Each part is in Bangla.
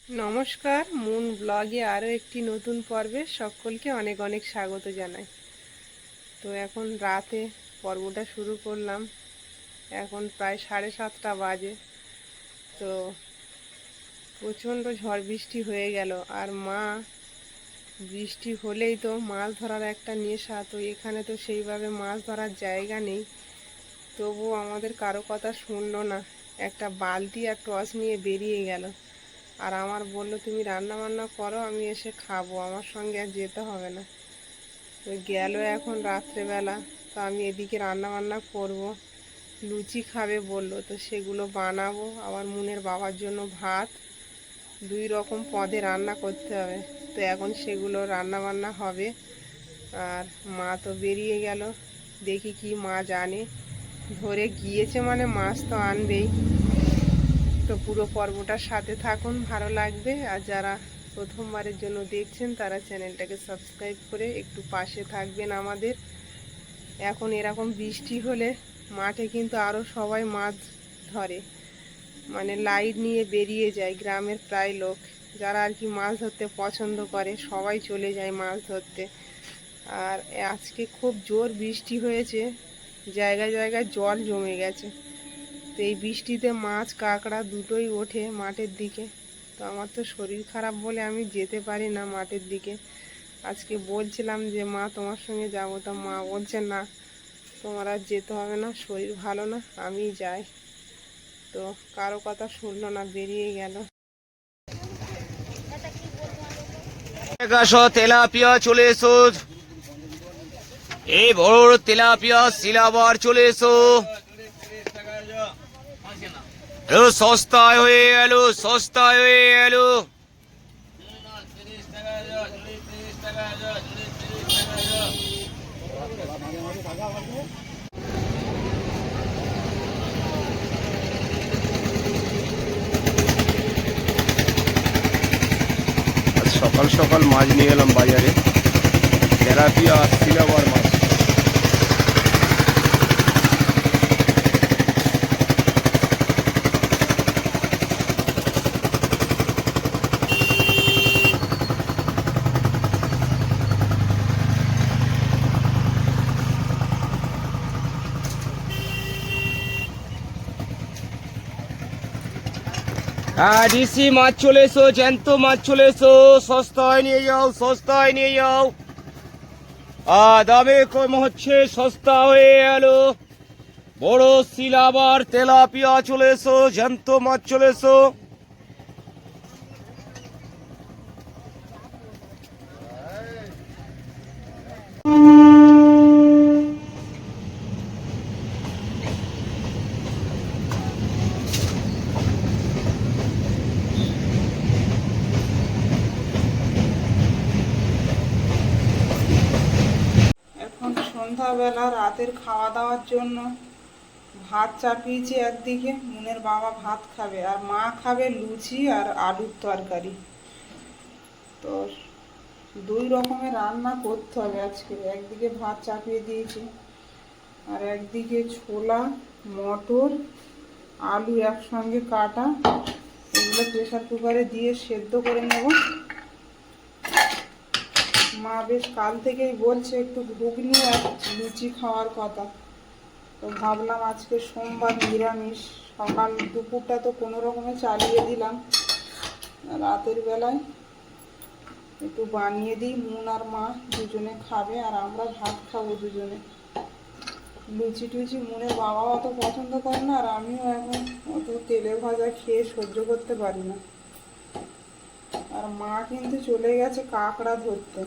নমস্কার, মুন ব্লগে আরও একটি নতুন পর্বে সকলকে অনেক অনেক স্বাগত জানাই। তো এখন রাতে পর্বটা শুরু করলাম। এখন প্রায় 7:30 বাজে। তো প্রচণ্ড ঝড় বৃষ্টি হয়ে গেল। আর মা বৃষ্টি হলেই তো মাছ ধরার একটা নেশা, তো এখানে তো সেইভাবে মাছ ধরার জায়গা নেই। তবুও আমাদের কারো কথা শুনলো না, একটা বালতি আর টর্চ নিয়ে বেরিয়ে গেল। আর আমার বললো, তুমি রান্না বান্না করো, আমি এসে খাবো, আমার সঙ্গে আর যেতে হবে না। তো গেল এখন রাত্রেবেলা। তো আমি এদিকে রান্না বান্না করব, লুচি খাবে বললো, তো সেগুলো বানাবো। আবার মুনের বাবার জন্য ভাত, 2 রকম পদে রান্না করতে হবে। তো এখন সেগুলো রান্না বান্না হবে। আর মা তো বেরিয়ে গেল, দেখি কি মাছ আনে। ধরে গিয়েছে মানে মাছ তো আনবেই। তো পুরো পর্বটার সাথে থাকুন, ভালো লাগবে। আর যারা প্রথমবারের জন্য দেখছেন তারা চ্যানেলটাকে সাবস্ক্রাইব করে একটু পাশে থাকবেন আমাদের। এখন এরকম বৃষ্টি হলে মাঠে কিন্তু আরও সবাই মাছ ধরে, মানে লাইট নিয়ে বেরিয়ে যায়। গ্রামের প্রায় লোক যারা আর কি মাছ ধরতে পছন্দ করে সবাই চলে যায় মাছ ধরতে। আর আজকে খুব জোর বৃষ্টি হয়েছে, জায়গায় জায়গায় জল জমে গেছে। তো এই বৃষ্টিতে মাছ কাঁকড়া দুটোই ওঠে মাঠের দিকে। তো আমার তো শরীর খারাপ বলে আমি যেতে পারি না মাঠের দিকে। আজকে বলছিলাম যে মা তোমার সঙ্গে যাবো, তা মা বলছে না, তোমার আর যেতে হবে না, শরীর ভালো না, আমি যাই। তো কারো কথা শুনলো না, বেরিয়ে গেল। তেলাপিয়া চলে এসো, এই বড় তেলাপিয়া সিলাবার চলে এসো। সস্তায় হয়ে গেল, সস্তায় হয়ে গেল। সকাল সকাল মাছ নিয়ে এলাম বাজারে, তেলাপিয়া সিলাবার মাছ। হ্যাঁ, ডিসি মাছ চলে এসো, জ্যান্ত মাছ চলে এসো, সস্তায় নিয়ে যাও, সস্তায় নিয়ে যাও। দামে কম হচ্ছে, সস্তা হয়ে গেল। বড় সিলাবার তেলাপিয়া চলে এসো, জ্যান্ত মাছ চলে এসো। এখন সন্ধ্যাবেলা রাতের খাওয়া দাওয়ার জন্য ভাত চাপিয়েছি একদিকে, মুনের বাবা ভাত খাবে আর মা খাবে লুচি আর আলুর তরকারি। তো 2 রকমের রান্না করতে হবে আজকে। একদিকে ভাত চাপিয়ে দিয়েছি, আর একদিকে ছোলা, মটর, আলু একসঙ্গে কাটা, এগুলো প্রেসার কুকারে দিয়ে সেদ্ধ করে নেব। মা বেশ কাল থেকেই বলছে একটু ঘুগনি আর লুচি খাওয়ার কথা। তো ভাবলাম আজকে সোমবার, নিরামিষ, সকাল দুপুরটা তো কোনো রকমে চালিয়ে দিলাম, রাতের বেলায় একটু বানিয়ে দিই। মুন আর মা দুজনে খাবে আর আমরা ভাত খাবো দুজনে। লুচি টুচি মুনের বাবাও অত পছন্দ করে না, আর আমিও এখন অত তেলে ভাজা খেয়ে সহ্য করতে পারি না। আর মা কিন্তু চলে গেছে কাঁকড়া ধরতে।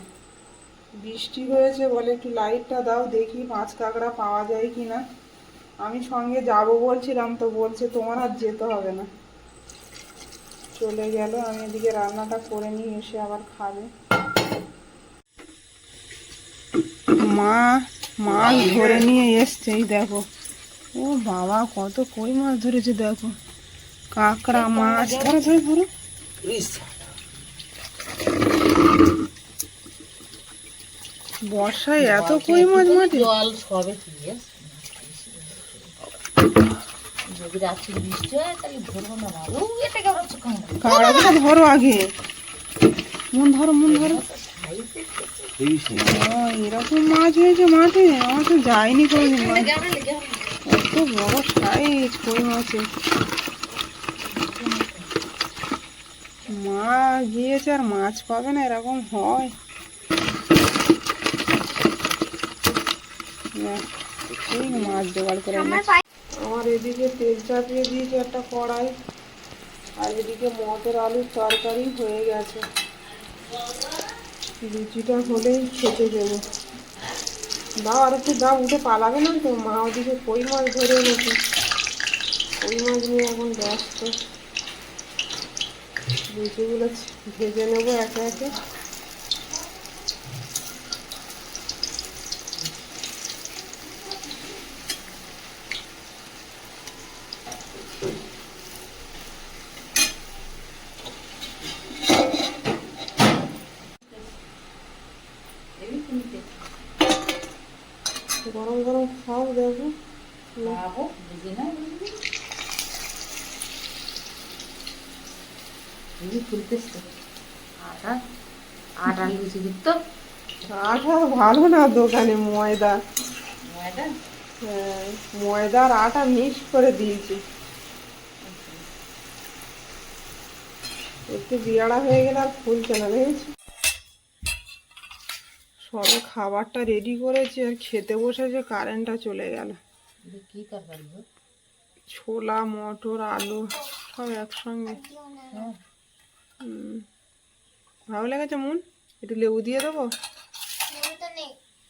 বৃষ্টি হয়েছে বলে একটু লাইটটা দাও, দেখি মাছ কাঁকড়া পাওয়া যায় কি না। আমি সঙ্গে যাব বলছিলাম, তো বলছে তোমার আর যেতে হবে না, চলে গেল। আমি এদিকে রান্নাটা করে নিয়ে এসে আবার খাবে। মা মাছ ধরে নিয়ে এসছে, এই দেখো। ও বাবা, কত কই মাছ ধরেছে দেখো, কাঁকড়া মাছ। ধরো ধরো ধরো, বর্ষায় এত কই মাছ মাঠে। যদি রাত্রি বৃষ্টি হয় তাহলে ধরবো না বাবু, এটা কেমন হচ্ছে কামড়? কাঁকড়াগুলো ধরো আগে, মন ধরো মন ধরো। এরকম মাছ হয়েছে মাঠে, আমার তো যায়নি কোনোদিন মাছ। এত বড় সাইজ কই মাছের। মা গিয়েছে আর মাছ পাবে না, এরকম হয়। ঠিক মাছ জোগাড় করে এনেছে। আমার এদিকে তেল চাপিয়ে দিয়েছে একটা কড়াই, আর এদিকে মটর আলুর তরকারি হয়ে গেছে। লুচিটা হলেই খেতে দেবো। দাও আর একটু দাও, উঠে পালাবে না তো। মা ওদিকে কই মাছ ধরে এনেছে, কই মাছ নিয়ে এখন ব্যস্ত। লুচিগুলো ভেজে নেবো একে একে। গরম গরম খাও, দেখো। বাবু বুঝি না, বুঝি ফুলতেছে আটা, আটা লুচি দিত। আটা ভালো না দোকানে, ময়দা। ময়দা হ্যাঁ, ময়দা আর আটা মিক্স করে দিয়েছি। একটু বিয়াড়া হয়ে গেলে আর ফুলছে না, দেখেছি। সবে খাবারটা রেডি করেছি আর খেতে বসেছে, কারেন্টটা চলে গেল। কি তরকারি গো? ছোলা মটর আলু সব একসঙ্গে। হ্যাঁ, হুম, ভালো লেগেছে মন? একটু লেবু দিয়ে দেবো?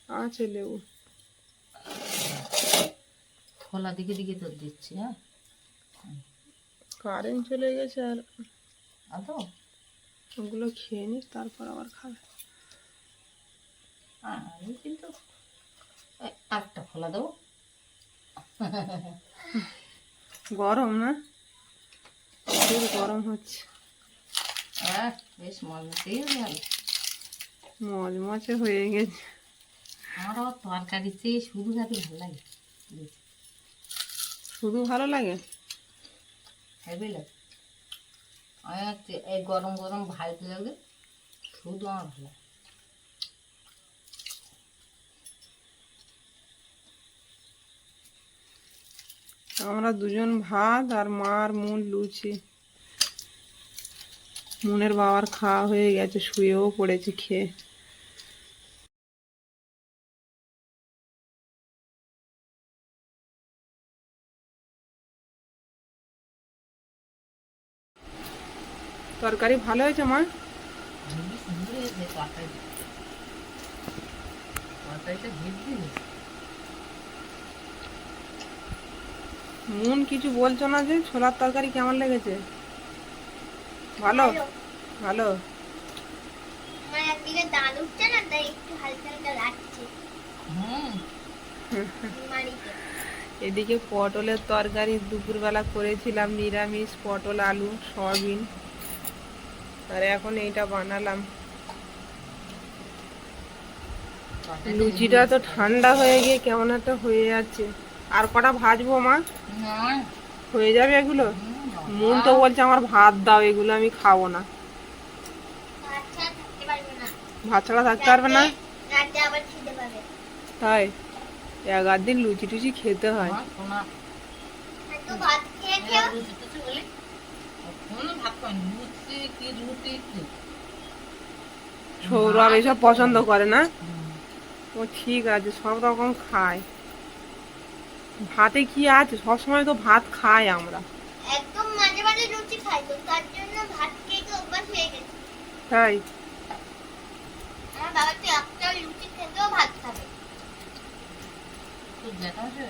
আছে লেবু। খোলা দিকে দিকে তো দিচ্ছি। হ্যাঁ, কারেন্ট চলে গেছে, আর আদৌ ওগুলো খেয়ে নিস, তারপর আবার খাবে। আমি কিন্তু আটটা খোলা দেবো। গরম না? খুব গরম হচ্ছে। হ্যাঁ, বেশ মজমতেই গেল। মচমচে হয়ে গেছে। আমার আবার তরকারি চেয়ে শুধু যাতে ভালো লাগে। শুধু ভালো লাগে? হেবি লাগে। আমি হচ্ছে এই গরম গরম ভাজতে লাগবে, শুধু আমার ভালো লাগে। আমরা দুজন ভাত আর মা আর মুন লুচি। মুনের বাবার খাওয়া হয়ে গেছে, শুয়েও পড়েছে খেয়ে। তরকারি ভালো হয়েছে মা? হেবি সুন্দর হয়েছে তরকারি, তরকারিটা হেবি হয়েছে। মুন কিছু বলছো না যে? ছোলার তরকারি কেমন লেগেছে? ভালো? ভালো। আমার একদিকে দাঁত উঠছে না, তাই একটু হালকা হালকা লাগছে হুম, মাড়িতে। এদিকে পটলের তরকারি দুপুরবেলা করেছিলাম, নিরামিষ পটল আলু সয়াবিন, আর এখন এইটা বানালাম। তরকারিটা লুচিটা তো ঠান্ডা হয়ে গিয়ে কেমন একটা হয়ে যাচ্ছে। আর কটা ভাজবো মা? নয়। হয়ে যাবে এগুলো? মুন তো বলছে আমার ভাত দাও, এগুলো আমি খাবো না। আচ্ছা, থাকতে পারবে না। ভাত ছাড়া থাকতে পারবে না? রাতে আবার খিদে পাবে। তাই 11 দিন লুচি টুচি খেতে হয়। শোনা, একটু ভাত খেয়ে খেয়ে লুচি টুচি বলি কোনো ভাত পাই লুচি কি রুটি কি। সৌরভ এসব পছন্দ করে না? ও ঠিক আছে, সব রকম খায়। ভাতে কি আছে, সবসময় তো ভাত খাই আমরা। একদম মাঝে মাঝে লুচি খাই, তো তার জন্য ভাত খেয়ে তো অভ্যাস হয়ে গেছে। তাই আমার বাবা তো একটা লুচি খেতেও ভাত খাবে। তোর দেখা হচ্ছে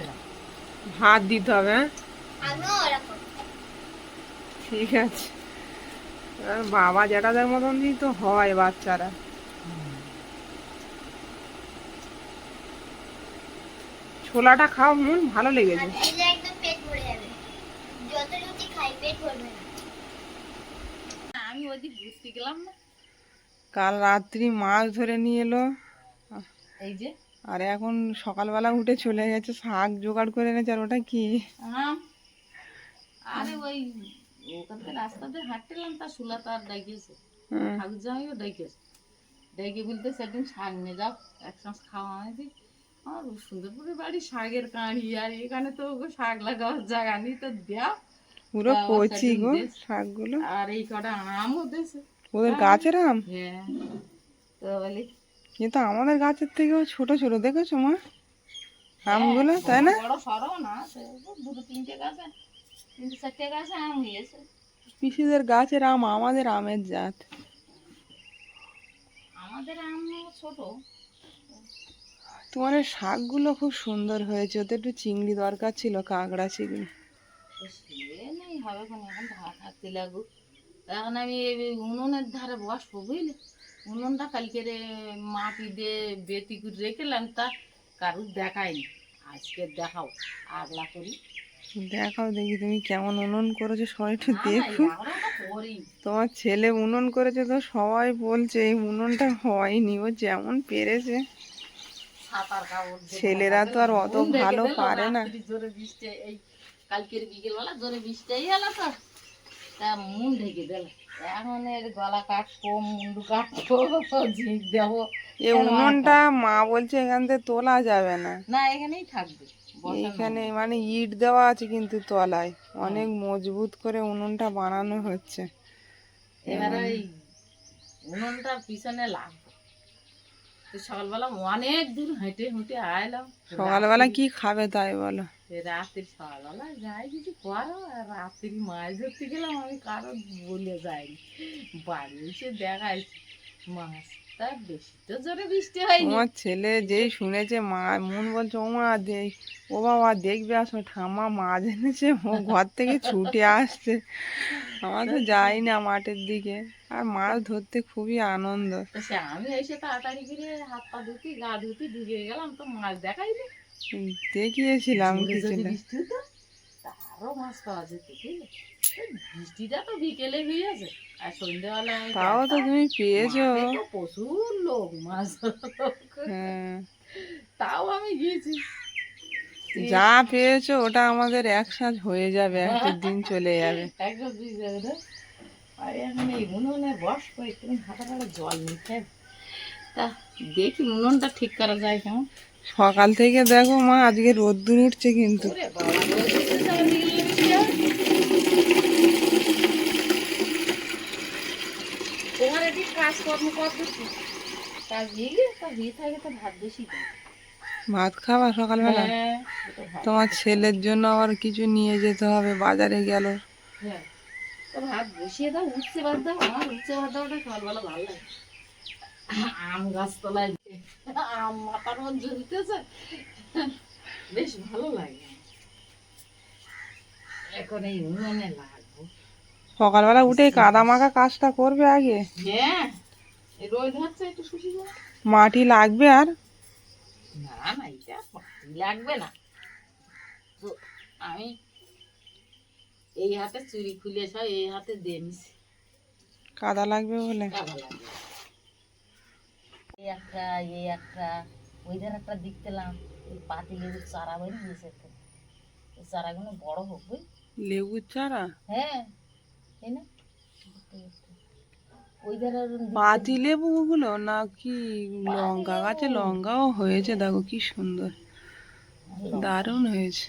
ভাত দিতে হবে, হ্যাঁ? আমিও ওরকম। ঠিক আছে। আর বাবা জ্যাঠাদের মতন দিই তো হয় বাচ্চারা। ছোলাটা খাও মুন, ভালো লেগেছে। ভাত খেলে একদম পেট ভরে যাবে। যত লুচি খাই পেট ভরবে না। আমি ওইদিক ঘুরতে গেলাম না, কাল রাত্রি মাছ ধরে নিয়ে এলো, এই যে আর এখন সকালবেলা উঠে চলে গেছে শাক জোগাড় করে এনেছে। আর ওটা কি? আম, আরে ওই ওখান থেকে রাস্তা দিয়ে হাঁটছিলাম, তা শুলা তার ডাকিয়েছে, হুম। ঠাকুর জামাইও ডাকিয়েছে, ডেকে বলতে সেদিন শাক নিয়ে যাও, একসঙ্গে খাওয়া হয়েছি। আর সুন্দরপুরের বাড়ি শাকের কাঁড়ি, আর এখানে তো ওগো শাক লাগাবার জায়গা নেই, তো দেও। পুরো তা আবার কচি সেদিন গো দিয়েছে। শাকগুলো। আর এই কটা আমও দিয়েছে। ওদের গাছের আম? হ্যাঁ, তো বলি কিন্তু আমাদের গাছের থেকেও ছোট ছোট, দেখেছো মা আমগুলো, তাই না? বড় সরও না, তো দুটো তিনটে গাছে, তিনটে চারটে গাছে আম হয়েছে। পিসিদের গাছের আম আমাদের আমের জাত। আমাদের আম ছোট। তোমার এই শাকগুলো খুব সুন্দর হয়েছে, ওতে একটু চিংড়ি দরকার ছিল, কাঁকড়া চিংড়ি। তো সে নেই হবে, এখন এখন ভাত হাঁকতে লাগুক। এখন আমি এই উনুনের ধারে বসবো বুঝলি, উনুনটা কালকে মাটি দিয়ে বেতি করে রেখেলাম, তা কারুর দেখায়নি, আজকে দেখাও আগলা করি। দেখাও দেখি তুমি কেমন উনুন করেছো, সবাই একটু না না, দেখো। আগলাটা করি। তোমার ছেলে উনুন করেছে তো সবাই বলছে এই উনুনটা হয়নি, ও যেমন পেরেছে। সাঁতার কাপড় দিয়ে ছেলেরা তো আর অত ঘুম ঢেকে ভালো দিল, পারে না। রাত্রি জোরে বৃষ্টি, এই কালকের বিকেলবেলা জোরে বৃষ্টি এলো তো, তা মুন ঢেকে দিল। এখন এর গলা কাটবো, মুন্ডু কাটবো, ঝিঁক দেবো। এই উনুনটা মা বলছে এখান থেকে তোলা যাবে না, না, এখানেই থাকবে, বসানো এইখানে হবে। মানে ইট দেওয়া আছে কিন্তু তলায় অনেক মজবুত করে উনুনটা বানানো হচ্ছে। এবারে এই উনুনটার পিছনে লাগবে। তো সকালবেলা অনেক দূর হেঁটে হেঁটে আইলাম। সকালবেলা কি খাবে তাই বলো? রাত্রি সকালবেলা যাই কিছু করো, আর রাত্রি মাছ ধরতে গেলাম, আমি কারো বলে যাইনি, বাড়ি এসে দেখাইছি মাছ। তার বেশি তো জোরে বৃষ্টি হয়নি। তোমার ছেলে যেই শুনেছে মা, মন বলছে ও মা দেখ, ও বাবা দেখবে আসো ঠাম্মা মাছ এনেছে, ও ঘর থেকে ছুটে আসছে। আমরা তো যাই না মাঠের দিকে, আর মাছ ধরতে খুবই আনন্দ। তো সে আমি এসে তাড়াতাড়ি করে হাত পা ধুতি গা ধুতি ঢুকে গেলাম, তো মাছ দেখাইনি। দেখিয়েছিলাম জোরে যদি কিছুটা। বৃষ্টি হতো তারও মাছ পাওয়া যেত, বুঝলে? এই বৃষ্টিটা তো বিকেলে হয়েছে, আর সন্ধ্যেবেলায় আমি তাও তো দেখতাম, তুমি পেয়েছো। মাঠে তো প্রচুর লোক মাছ ধরার লোক। হ্যাঁ, তাও আমি গিয়েছি। যা পেয়েছো ওটা আমাদের একসাথ হয়ে যাবে, একটা দিন চলে যাবে। একদম দুই জায়গাটা। আর এখন এই উনুনে বসবো, একটু হাতে হাতে জল নিতে হবে। তা দেখি উনুনটা ঠিক করা যায় কেমন। সকাল থেকে দেখো মা আজকে রোদ্দুর উঠছে কিন্তু। ওরে বাবা, রোদ উঠেছে, আমার দিকে বৃষ্টি হয়। তোমার এটি কাজকর্ম করতেছি, কাজ দিয়ে গিয়ে তা দিয়ে থাকে, তো ভাত বেশি দেয়। ভাত খাবা সকালবেলা? হ্যাঁ, দুটো ভাত। তোমার ছেলের জন্য আবার কিছু নিয়ে যেতে হবে, বাজারে গেল। হ্যাঁ, তো ভাত বসিয়ে দাও, উঠছে ভাত দাও। আমার উঠছে ভাত দাওটা সকালবেলা ভালো লাগে। আম গাছতলায় আম মাথার মধ্যে ঝুলতেছে, বেশ ভালো লাগে। এখন এই উনুনে লাগবো। সকালবেলা উঠে কাদা মাখা কাজটা করবে আগে। হ্যাঁ, এই রোদ হচ্ছে, একটু শুকিয়ে যাবে। মাটি লাগবে আর। না না, এটা মাটি লাগবে না। তো আমি এই হাতে চুড়ি খুলে সব এই হাতে দিয়ে নিছি, কাদা লাগবে বলে। কাদা লাগবে। এই একটা ওই ধার একটা দেখতেলাম, ওই পাতি লেবুর চারা বেরিয়ে গেছে তো, এই চারাগুলো বড় হোক বুঝলি? লেবুর চারা? হ্যাঁ, তাই না? ওই ধারে পাতি লেবু গুলো না কি? লঙ্কা গাছে লঙ্কাও হয়েছে, দেখো কি সুন্দর, দারুণ হয়েছে।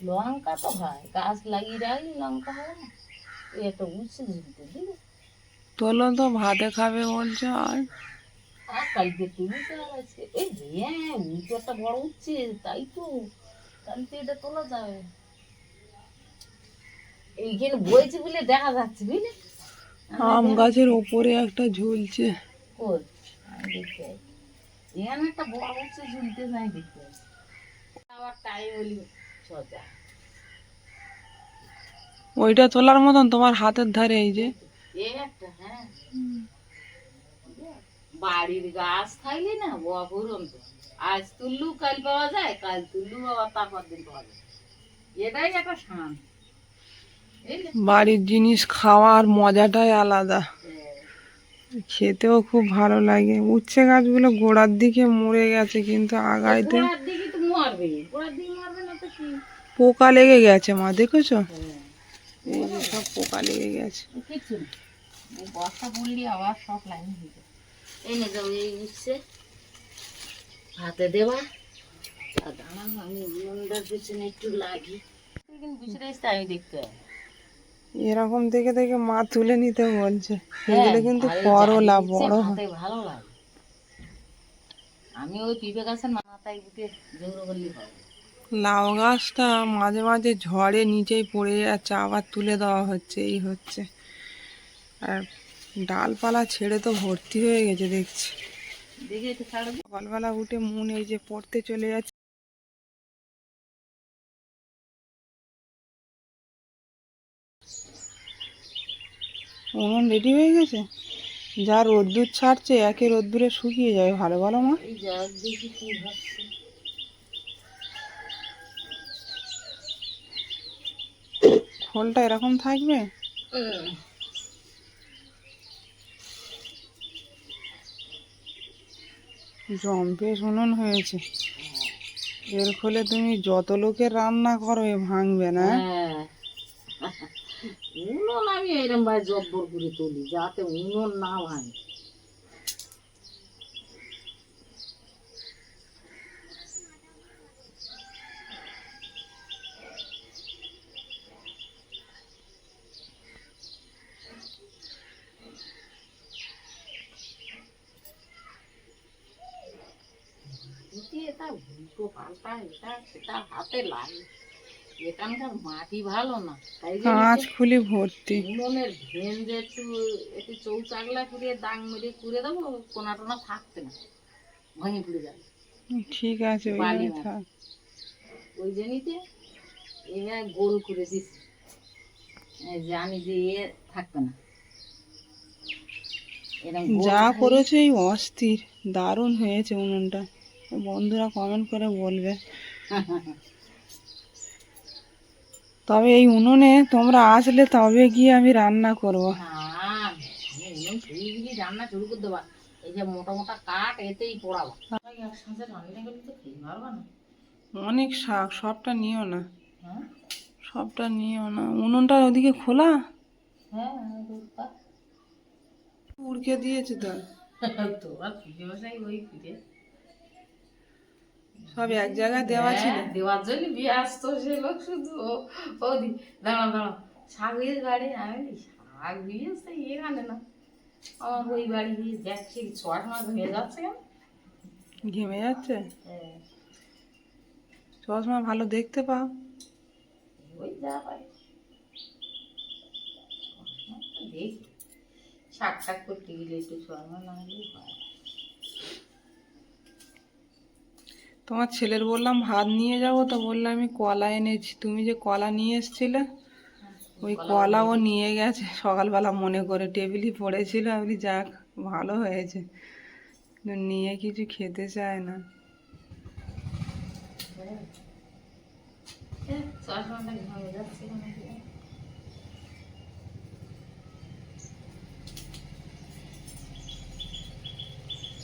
লঙ্কা তো হয়, গাছ লাগিয়ে রাখলে লঙ্কা হয় না। ওই একটা উচ্ছে ঝুলতে দিলে, তোলো তো ভাতে খাবে বলছো আর। আর কালকে তুমি তো আর আজকে এই হ্যাঁ, উচ্ছে একটা বড় উচ্ছে, তাই তো কালকে এটা তোলা যাবে। এইখানে বইছে বলে দেখা যাচ্ছে বুঝলে। আম গাছের ওপরে একটা ঝুলছে। কই আমি দেখতে পাই, এখানে একটা বড় উচ্ছে ঝুলতে যাই দেখতে পাচ্ছি। আবার টাইম হলি সোজা ওইটা তোলার মতন তোমার হাতের ধারে এই যে। এই একটা, হ্যাঁ, বাড়ির গাছ থাকলে না অপরন্ত, আজ তুললু কাল পাওয়া যায়, কাল তুললু আবার তারপর দিন পাওয়া যায়। এটাই একটা শান, বুঝলে? বাড়ির জিনিস খাওয়ার মজাটাই আলাদা, খেতেও খুব ভালো লাগে। উচ্ছে গাছগুলো গোড়ার দিকে মরে গেছে, কিন্তু আগাইতে গোড়ার দিকে তো মরবে, গোড়ার দিকে মরবে না তো কি। পোকা লেগে গেছে মা, দেখেছো? হ্যাঁ, এই যে সব পোকা লেগে গেছে। কিচ্ছু না, এই বর্ষা পড়লি আবার সব লাইন হয়ে যায়। এনে যাও, এই উঠছে হাতে দেওয়া। আর দাঁড়ান, আমি উনুনটার পেছনে একটু লাগি, কিন্তু বুঝে আসতে আমি দেখতে হবে। এরকম দেখে দেখে মা তুলে নিতে বলছে, হ্যাঁ, এগুলো কিন্তু আর এই করলা জ্বালিয়ে দিচ্ছে, বড় হয়। হাতে ভালো লাগে। আমি ওই পিঁপে গাছের মাথায় উঠে জোর করলি হবে। লাউ গাছটা মাঝে মাঝে ঝড়ে নিচেই পড়ে যাচ্ছে, আবার তুলে দেওয়া হচ্ছে, এই হচ্ছে। আর ডালপালা ছেড়ে তো ভর্তি হয়ে গেছে দেখছি। দেখি একটু ছাড়বি। সকালবেলা উঠে মন এই যে পড়তে চলে যাচ্ছে। উনুন রেডি হয়ে গেছে, যা রোদ্দুর ছাড়ছে একে রোদ্দুরে শুকিয়ে যাবে। ভালো ভালো মা, এই যাক দেখি কি হচ্ছে। খোলটা এরকম থাকবে। জম্পেশ উনুন হয়েছে, এর ফলে তুমি যত লোকের রান্না করো এ ভাঙবে না। হ্যাঁ, উনুন আমি এরকম ভাবে জব্বর করে তুলি যাতে উনুন না ভাঙে। এটা উল্টো পাল্টা, এটা সেটা হাতে লাগে। এখানকার মাটি ভালো না, তাই কাঁচ জন্য খুলি ভর্তি। উনুনের ভেঞ্জে একটু একটু চৌচাগলা করে দাং মেরে করে দেবো, কোনা টোনা থাকতে না, ভাঙে পড়ে যাবে। ঠিক আছে, বালি ওইভাবে মাটি থাক। ওই জন্যতে এবার গোল করে দিস, জানি যে এ থাকবে না, এরকম যা করেছো এই অস্থির, দারুণ হয়েছে উনুনটা। বন্ধুরা কমেন্ট করে বলবে। তবে এই উনুনে তোমরা আসলে তবে গিয়ে আমি রান্না করব। না, আমি উনুন ছুঁয়ে গিয়ে রান্না শুরু করে দেবা। এই যে মোটা মোটা কাঠ এতেই পোড়াবো, একসাথে রান্না করলে তো খেয়ে পারবা না। অনেক শাক, সবটা নিও না, হ্যাঁ, সবটা নিও না। উনুনটা ওদিকে খোলা, হ্যাঁ, দুধটা উড়কে দিয়েছে তো। তোরা ফিরে বসাই ওই ফিরে। সব এক জায়গায় দেওয়া ছিল। হ্যাঁ, দেওয়ার জন্য ব্যস্ত সে লোক শুধু ওদি দাঁড়াও দাঁড়াও, শাকের গাড়ি আমি শাক দিয়েছে এখানে না, আমার ওই বাড়ি দিয়ে দেখছি ছট মাছ হয়ে যাচ্ছে কেন। ঘেমে যাচ্ছে, হ্যাঁ, চশমা ভালো দেখতে পাও। ওই যা পাই দেখি, শাক টাক করতে গেলে একটু শর্মা না হলেই হয়। তোমার ছেলের বললাম ভাত নিয়ে যাবো, তো বললাম আমি কলা এনেছি। তুমি যে কলা নিয়ে এসেছিলে, ওই কলা ও নিয়ে গেছে সকালবেলা মনে করে, টেবিলই পড়েছিল। আমি বলি, যাক ভালো হয়েছে, কিন্তু নিয়ে কিছু খেতে চায় না। চশমাটা ঘামে যাচ্ছে কেন কি?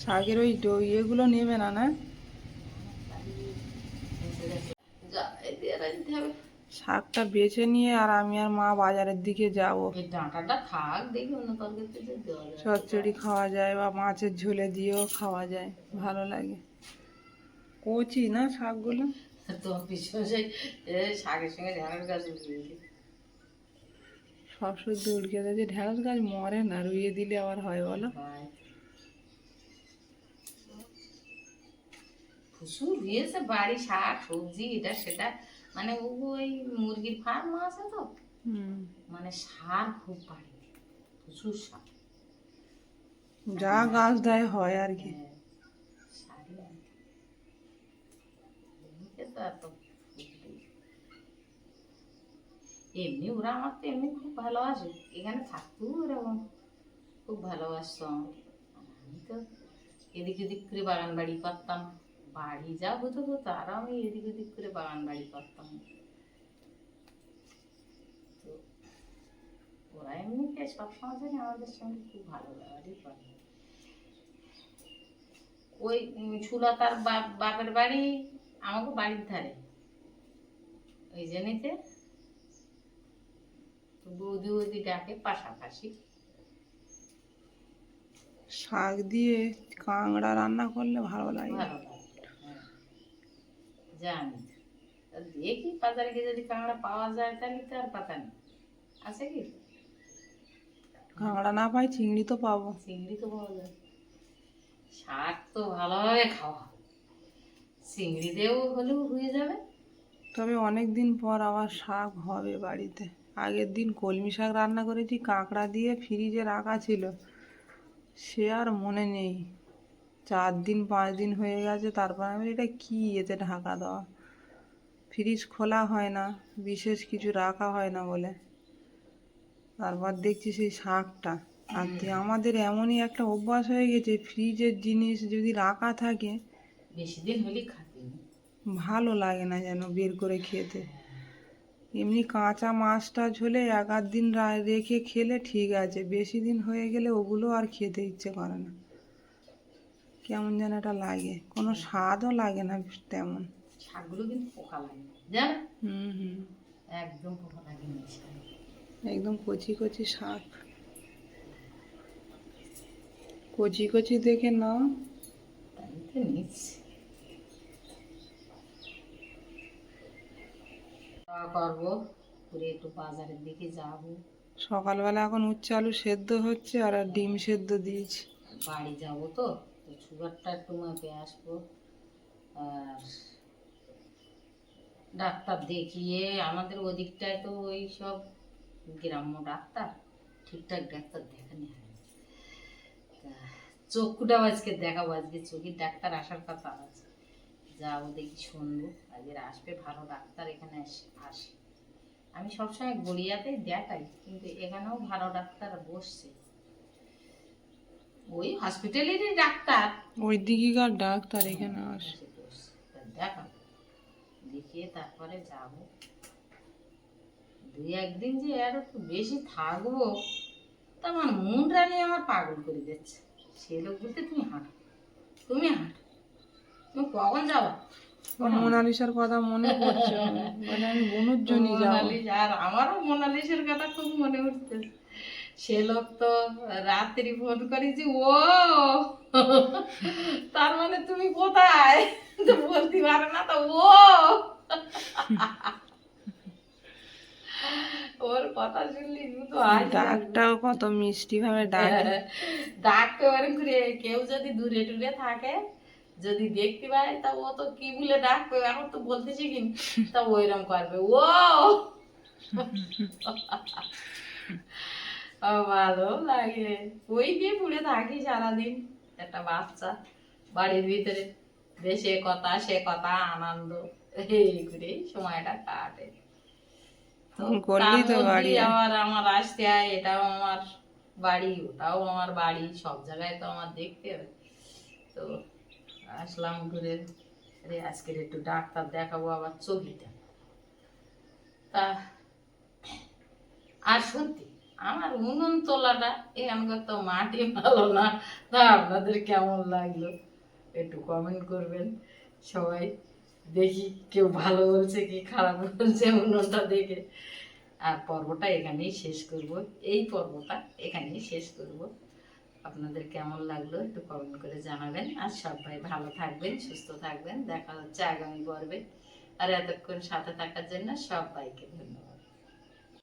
শাকের ওই ইয়েগুলো নেবে না, না? যা, এই দিয়ে রাখতে হবে। শাকটা বেছে নিয়ে আর আমি আর মা বাজারের দিকে যাব। এই ডাঁটাটা থাক, দেখি অন্য তরকারিতে যে দেওয়া যায়। চচ্চড়ি খাওয়া যায় বা মাছের ঝোলে দিয়েও খাওয়া যায়, ভালো লাগে। কচি না শাকগুলো? তো পিছনে শাকের সঙ্গে ঢেঁড়স গাছ উঠিয়ে দিই। সব শুদ্ধ উড়কে দেয়। ঢেঁড়স গাছ মরে না, রুইয়ে দিলে আবার হয় বলো। হয়। প্রচুর দিয়েছে বাড়ি, শাক সবজি এটা সেটা, মানে ওই মুরগির ফার্ম আছে তো, হুম, মানে সার খুব বাড়িতে, প্রচুর সার। যা গাছ দেয় হয় আর কি। হ্যাঁ, সারই আর কি। এমনিতে তো এত ফুটবেই। এমনি ওরা আমার তো এমনি খুব ভালোবাসে, এখানে থাকতেও এরকম খুব ভালোবাসতো আমাকে। আর আমি তো এদিক ওদিক করে বাগান বাড়ি করতাম, বাড়ি যা হতো হতো, আর আমি এদিক ওদিক করে বাগান বাড়ি করতাম। তো ওরা এমনিতে সবসময় জানি আমাদের সঙ্গে খুব ভালো ব্যবহারই করে। ওই সুলতার বাপের বাড়ি আমাকে বাড়ির ধারে, ওই জন্যতে তো বৌদি বৌদি ডাকে পাশাপাশি। শাক দিয়ে কাঁকড়া রান্না করলে ভালো লাগে। ভালো লাগে, হ্যাঁ জানি। তা দেখি বাজারে গিয়ে যদি কাঁকড়া পাওয়া যায় তাহলে তো আর পাতা নেই, আছে কি? কাঁকড়া না পাই চিংড়ি তো পাবো। চিংড়ি তো পাওয়া যায়, শাক তো ভালোভাবে খাওয়া, চিংড়ি দিয়েও হলেও হয়ে যাবে। তবে অনেক দিন পর আবার শাক হবে বাড়িতে। আগের দিন কলমি শাক রান্না করেছি কাঁকড়া দিয়ে, ফ্রিজে রাখা ছিল, সে আর মনে নেই। 4 দিন 5 দিন হয়ে গেছে, তারপর আমি এটা কি এতে ঢাকা দেওয়া, ফ্রিজ খোলা হয় না, বিশেষ কিছু রাখা হয় না বলে। তারপর দেখছি সেই শাকটা। আর আমাদের এমনই একটা অভ্যাস হয়ে গেছে, ফ্রিজের জিনিস যদি রাখা থাকে বেশি দিন হলে খাতে নেই। ভালো লাগে না যেন বের করে খেতে। এমনি কাঁচা মাছ টাছ হলে 1-8 দিন রেখে খেলে ঠিক আছে, বেশি দিন হয়ে গেলে ওগুলো আর খেতে ইচ্ছে করে না, কেমন যেন একটা লাগে, কোনো স্বাদও লাগে না তেমন। শাকগুলো কিন্তু পোকা লাগে জানো, হুম হুম, একদম পোকা লাগে না শাক। একদম কচি কচি শাক, কচি কচি দেখে নাও। তাই তো নিচ্ছি, খাওয়া করবো করে একটু বাজারের দিকে যাবো। সকালবেলা এখন উচ্ছে আলু সেদ্ধ হচ্ছে আর ডিম সেদ্ধ দিয়েছি। বাড়ি যাবো তো, তো সুগারটা একটু মাপে আসবো। আর ডাক্তার দেখিয়ে, আমাদের ওদিকটায় তো ওই সব গ্রাম্য ডাক্তার, ঠিকঠাক ডাক্তার দেখানি হয় না। তা চক্ষুটাও আজকে দেখাবো, আজকে চোখের ডাক্তার আসার কথা আছে, যাবো দেখি শুনবো। আজকে আসবে ভালো ডাক্তার, এখানে আসে। আমি সবসময় গড়িয়াতেই দেখাই, কিন্তু এখানেও ভালো ডাক্তার বসছে, ওই হসপিটালেরই ডাক্তার ওই দিকেকার ডাক্তার এখানে আসে। এসে বসছে। তা দেখাবো, দেখিয়ে তারপরে যাব। 2-1 দিন যে আর একটু বেশি থাকবো, তা আমার মনটা নিয়ে আমার পাগল করে দিচ্ছে। সে লোক বলতে তুমি হাঁটো, তুমি হাঁটো, তুমি কখন যাবা? মোনালিসার কথা মনে পড়ছে, মানে আমি বনুর জন্য যাবো। মোনালিসা, আর আমারও মোনালিসার কথা খুব মনে উঠছে। সে লোক তো রাত্রি ফোন করেছি, ও তার মানে তুমি কোথায়, তো বলতে পারে না তো ও ওর কথা শুনলি তো ডাকটাও কত মিষ্টি ভাবে ডাকে। ডাকতে পারে ঘুরে। কেউ যদি দূরে টুরে থাকে, যদি দেখতে পায়, তা ও তো কি বলে ডাকবে, এখন তো বলতে শিখিনি, তা ওইরকম করবে ও ভালো লাগে। ওই দিয়ে পুড়ে থাকি সারাদিন, একটা বাচ্চা বাড়ির ভিতরে, বেশে কথা সে কথা আনন্দ, এই করে সময়টা কাটে। তো ফোন করলেই তো তার বাড়ি মধ্যেই যায়। আবার আমার আসতে হয়, এটাও আমার বাড়ি ওটাও আমার বাড়ি, সব জায়গায় তো আমার দেখতে হবে। তো আসলাম ঘুরে, রে আজকের একটু ডাক্তার দেখাবো আবার চোখেটা। তা আর সত্যি আমার উনুন তোলাটা, এখানকার তো মাটি ভালো না, তা আপনাদের কেমন লাগলো একটু কমেন্ট করবেন সবাই। দেখি কেউ ভালো বলছে কি খারাপ বলছে উনুনটা দেখে। আর পর্বটা এখানেই শেষ করব, এই পর্বটা এখানেই শেষ করব। আপনাদের কেমন লাগলো একটু কমেন্ট করে জানাবেন। আর সবাই ভালো থাকবেন, সুস্থ থাকবেন, দেখা হচ্ছে আগামী পর্বে। আর এতক্ষণ সাথে থাকার জন্য সবাইকে ধন্যবাদ।